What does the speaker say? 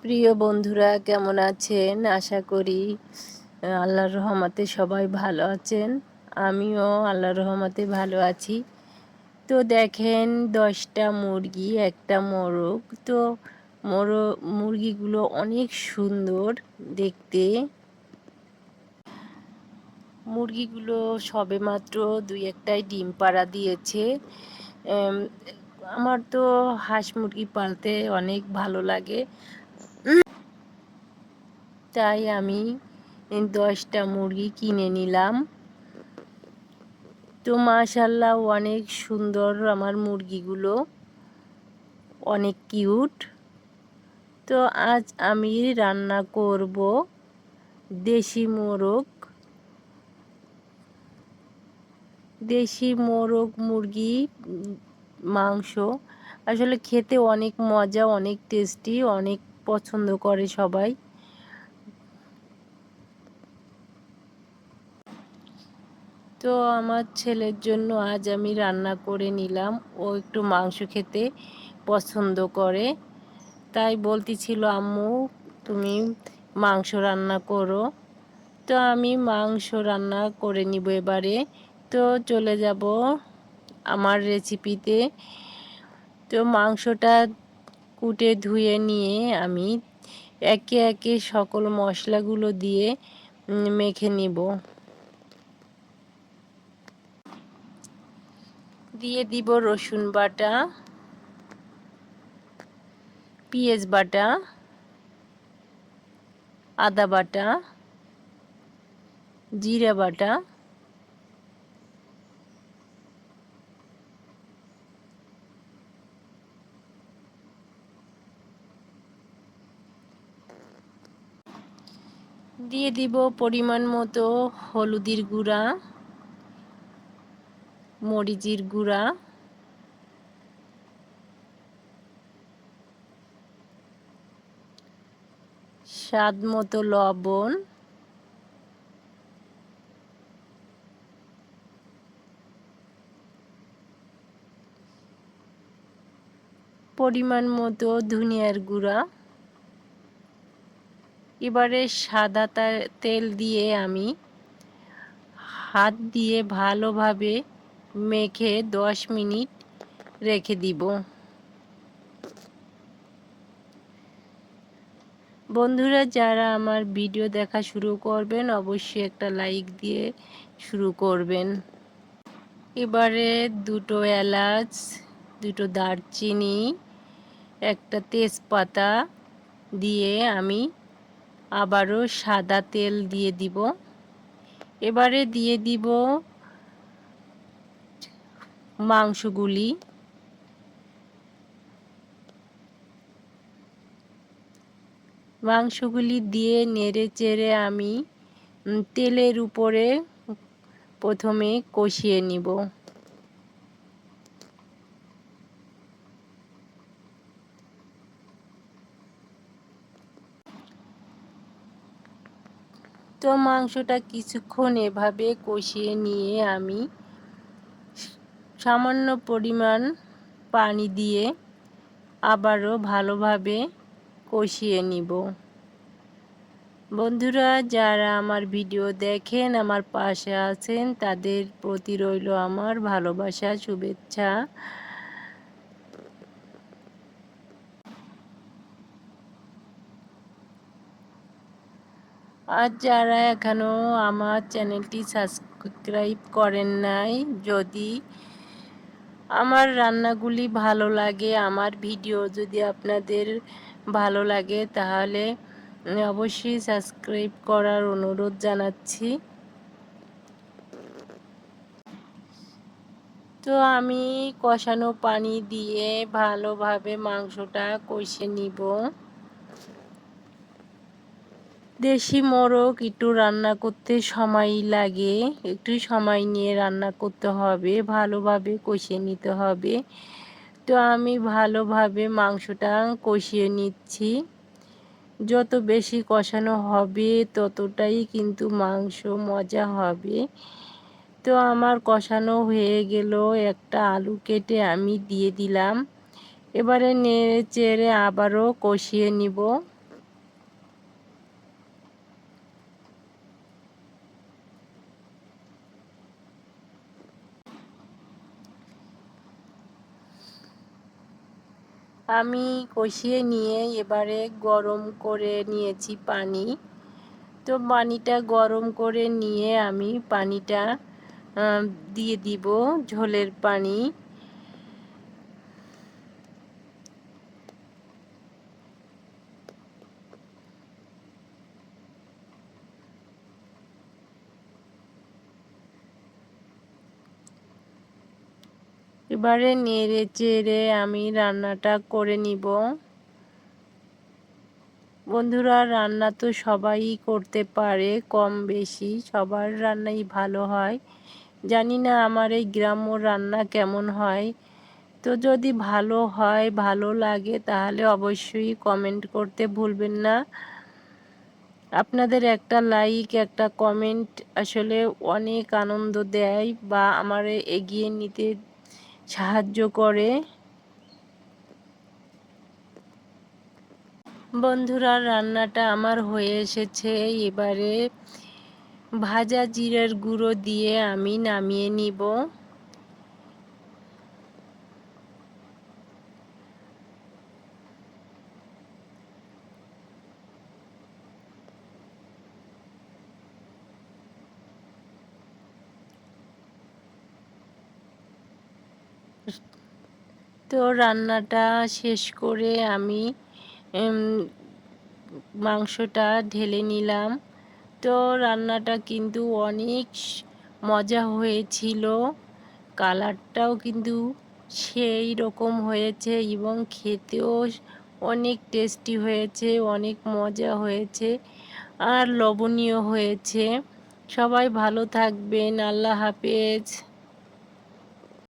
প্রিয় বন্ধুরা, কেমন আছেন? আশা করি আল্লাহর রহমতে সবাই ভালো আছেন। আমিও আল্লাহর রহমতে ভালো আছি। তো দেখেন, 10টা মুরগি, একটা মোরগ। তো মুরগিগুলো অনেক সুন্দর দেখতে। মুরগিগুলো সবেমাত্র 2-1টাই ডিম পাড়া দিয়েছে। আমার তো হাঁস মুরগি পালতে অনেক ভালো লাগে, তাই আমি 10টা মুরগি কিনে নিলাম। তো মাশাআল্লাহ অনেক সুন্দর আমার মুরগিগুলো, অনেক কিউট। তো আজ আমি রান্না করব দেশি মোরগ মুরগি মাংস। আসলে খেতে অনেক মজা, অনেক টেস্টি, অনেক পছন্দ করে সবাই। তো আমার ছেলের জন্য আজ আমি রান্না করে নিলাম। ও একটু মাংস খেতে পছন্দ করে, তাই বলতেছিল, আম্মু তুমি মাংস রান্না করো। তো আমি মাংস রান্না করে নিব এবারে। তো চলে যাব আমার রেসিপিতে। তো মাংসটা কুটে ধুয়ে নিয়ে আমি একে একে সকল মশলাগুলো দিয়ে মেখে নিব। দিয়ে দিব রসুন বাটা, পেঁয়াজ বাটা, আদা বাটা, জিরা বাটা, দিয়ে দিব পরিমাণ মতো হলুদের গুঁড়া, মরিচের গুঁড়া, স্বাদ মতো লবণ, পরিমাণ মতো ধনিয়ার গুঁড়া। এবারে সাদা তেল দিয়ে আমি হাত দিয়ে ভালোভাবে মেখে 10 মিনিট রেখে দিব। বন্ধুরা, যারা আমার ভিডিও দেখা শুরু করবেন অবশ্যই একটা লাইক দিয়ে শুরু করবেন। এবারে 2টো এলাচ, 2টো দারচিনি, একটা তেজপাতা দিয়ে আমি আবারও সাদা তেল দিয়ে দিব। এবারে দিয়ে দিব মাংসগুলি। মাংসগুলি দিয়ে নেড়ে চেড়ে আমি তেলের উপরে প্রথমে কষিয়ে নিব। তো মাংসটা কিছুক্ষণ এভাবে কষিয়ে নিয়ে আমি সামান্য পরিমাণ পানি দিয়ে আবারও ভালোভাবে কষিয়ে নিব। বন্ধুরা, যারা আমার ভিডিও দেখেন, আমার পাশে আছেন, তাদের প্রতি রইল আমার ভালোবাসা, শুভেচ্ছা। আর যারা এখনও আমার চ্যানেলটি সাবস্ক্রাইব করেন নাই, যদি আমার রান্নাগুলি ভালো লাগে, আমার ভিডিও যদি আপনাদের ভালো লাগে, তাহলে অবশ্যই সাবস্ক্রাইব করার অনুরোধ জানাচ্ছি। তো আমি কষানো পানি দিয়ে ভালোভাবে মাংসটা কষে নিব। দেশি মোরগ একটু রান্না করতে সময় লাগে, একটু সময় নিয়ে রান্না করতে হবে, ভালোভাবে কষিয়ে নিতে হবে। তো আমি ভালোভাবে মাংসটা কষিয়ে নিচ্ছি। যত বেশি কষানো হবে ততটাই কিন্তু মাংস মজা হবে। তো আমার কষানো হয়ে গেল, একটা আলু কেটে আমি দিয়ে দিলাম। এবারে নেড়ে চেড়ে আবারও কষিয়ে নিব। আমি কষিয়ে নিয়ে এবারে গরম করে নিয়েছি পানি। তো পানিটা গরম করে নিয়ে আমি পানিটা দিয়ে দিব, ঝোলের পানি। এবারে নেড়ে চেড়ে আমি রান্নাটা করে নিব। বন্ধুরা, রান্না তো সবাই করতে পারে, কম বেশি সবার রান্নাই ভালো হয়। জানি না আমার এই গ্রাম্য রান্না কেমন হয়। তো যদি ভালো হয়, ভালো লাগে, তাহলে অবশ্যই কমেন্ট করতে ভুলবেন না। আপনাদের একটা লাইক, একটা কমেন্ট আসলে অনেক আনন্দ দেয় বা আমার এগিয়ে নিতে সাহায্য করে। বন্ধুরা, রান্নাটা আমার হয়ে এসেছে। এবারে ভাজা জিরার গুঁড়ো দিয়ে আমি নামিয়ে নিব। তো রান্নাটা শেষ করে আমি মাংসটা ঢেলে নিলাম। তো রান্নাটা কিন্তু অনেক মজা হয়েছিল, কালারটাও কিন্তু সেই রকম হয়েছে এবং খেতেও অনেক টেস্টি হয়েছে, অনেক মজা হয়েছে আর লবণীয় হয়েছে। সবাই ভালো থাকবেন। আল্লাহ হাফেজ।